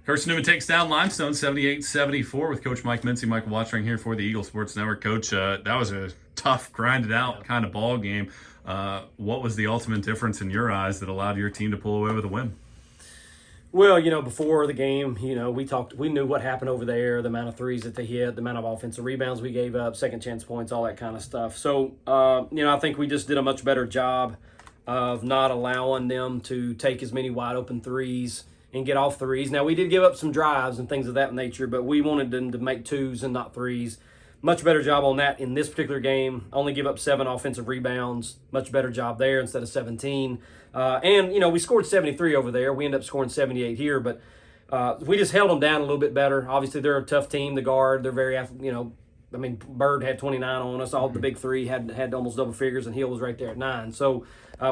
Carson-Newman takes down Limestone 78-74 with Coach Mike Mincey. Michael Watching here for the Eagle Sports Network. Coach, that was a tough, grinded out kind of ball game. What was the ultimate difference in your eyes that allowed your team to pull away with a win? Well, before the game, we knew what happened over there, the amount of threes that they hit, the amount of offensive rebounds we gave up, second chance points, all that kind of stuff. So, I think we just did a much better job of not allowing them to take as many wide open threes and get off threes. Now, we did give up some drives and things of that nature, but we wanted them to make twos and not threes. Much better job on that in this particular game. Only give up 7 offensive rebounds. Much better job there instead of 17. We scored 73 over there. We ended up scoring 78 here, but we just held them down a little bit better. Obviously, they're a tough team. The guard, they're very, Bird had 29 on us. All the big three had almost double figures, and Hill was right there at 9. So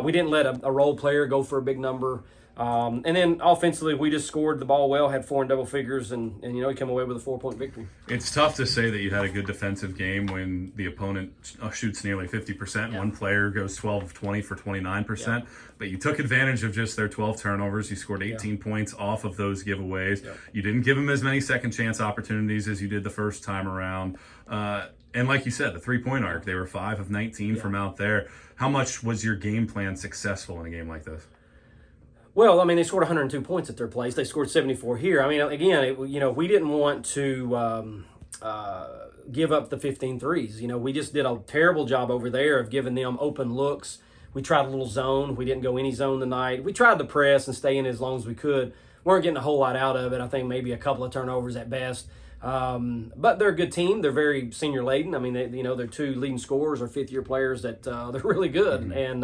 we didn't let a role player go for a big number. And then offensively, we just scored the ball well, had 4 in double figures, and we came away with a 4-point victory. It's tough to say that you had a good defensive game when the opponent shoots nearly 50%. Yeah. One player goes 12 of 20 for 29%. Yeah. But you took advantage of just their 12 turnovers. You scored 18 points off of those giveaways. Yeah. You didn't give them as many second chance opportunities as you did the first time around. And like you said, the three-point arc, they were 5 of 19 from out there. How much was your game plan successful in a game like this? Well, they scored 102 points at their place. They scored 74 here. Again, we didn't want to give up the 15 threes. We just did a terrible job over there of giving them open looks. We tried a little zone. We didn't go any zone tonight. We tried to press and stay in as long as we could. Weren't getting a whole lot out of it. I think maybe a couple of turnovers at best. But they're a good team. They're very senior laden. They're 2 leading scorers or fifth-year players that they're really good. Mm-hmm. And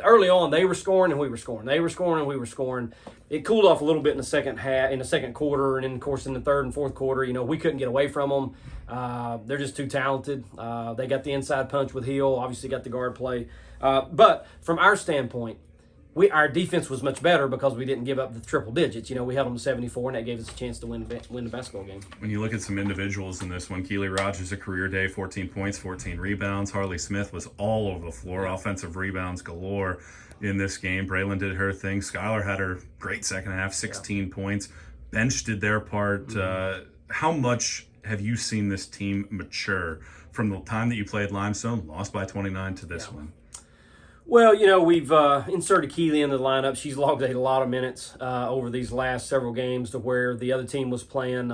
early on, they were scoring and we were scoring. They were scoring and we were scoring. It cooled off a little bit in the second quarter, and then, of course, in the third and fourth quarter, we couldn't get away from them. They're just too talented. They got the inside punch with Hill, obviously got the guard play. But from our standpoint, our defense was much better because we didn't give up the triple digits. We held them to 74, and that gave us a chance to win the basketball game. When you look at some individuals in this one, Keely Rogers, a career day, 14 points, 14 rebounds. Harley Smith was all over the floor, offensive rebounds galore in this game. Braylon did her thing. Skylar had her great second half, 16 points. Bench did their part. How much have you seen this team mature from the time that you played Limestone, lost by 29, to this one? Well, we've inserted Keely into the lineup. She's logged a lot of minutes over these last several games, to where the other team was playing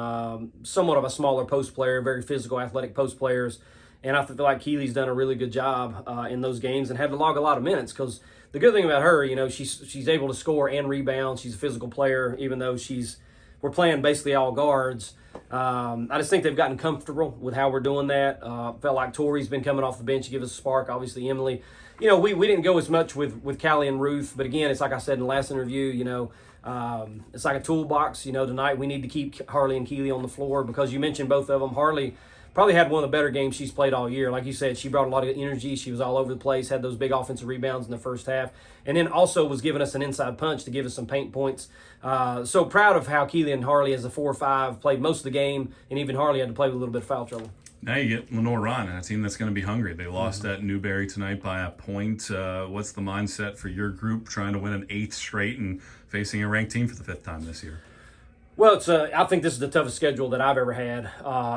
somewhat of a smaller post player, very physical, athletic post players. And I feel like Keely's done a really good job in those games and had to log a lot of minutes, because the good thing about her, she's able to score and rebound. She's a physical player, even though we're playing basically all guards. I just think they've gotten comfortable with how we're doing that. Felt like Tori's been coming off the bench to give us a spark. Obviously, Emily. We didn't go as much with Callie and Ruth, but again, it's like I said in the last interview, it's like a toolbox. Tonight we need to keep Harley and Keely on the floor, because you mentioned both of them. Harley probably had one of the better games she's played all year. Like you said, she brought a lot of energy. She was all over the place, had those big offensive rebounds in the first half, and then also was giving us an inside punch to give us some paint points. So proud of how Keely and Harley, as a 4 or 5, played most of the game, and even Harley had to play with a little bit of foul trouble. Now you get Lenore Ryan, a team that's going to be hungry. They lost at Newberry tonight by a point. What's the mindset for your group trying to win an 8th straight and facing a ranked team for the 5th time this year? Well, I think this is the toughest schedule that I've ever had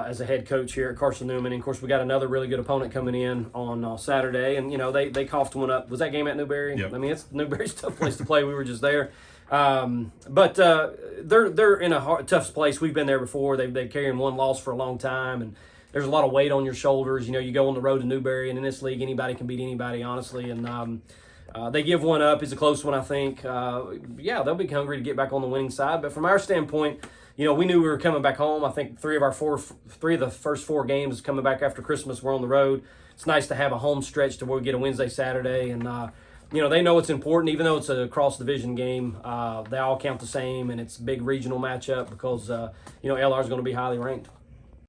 as a head coach here at Carson-Newman. And, of course, we got another really good opponent coming in on Saturday. And, they coughed one up. Was that game at Newberry? Yep. Newberry's a tough place to play. We were just there. But they're in a tough place. We've been there before. They've carrying one loss for a long time, and there's a lot of weight on your shoulders. You go on the road to Newberry, and in this league, anybody can beat anybody, honestly. And they give one up. It's a close one, I think. They'll be hungry to get back on the winning side. But from our standpoint, we knew we were coming back home. I think 3 of the first 4 games coming back after Christmas were on the road. It's nice to have a home stretch to where we get a Wednesday, Saturday. And, they know it's important. Even though it's a cross-division game, they all count the same, and it's a big regional matchup because, LR is going to be highly ranked.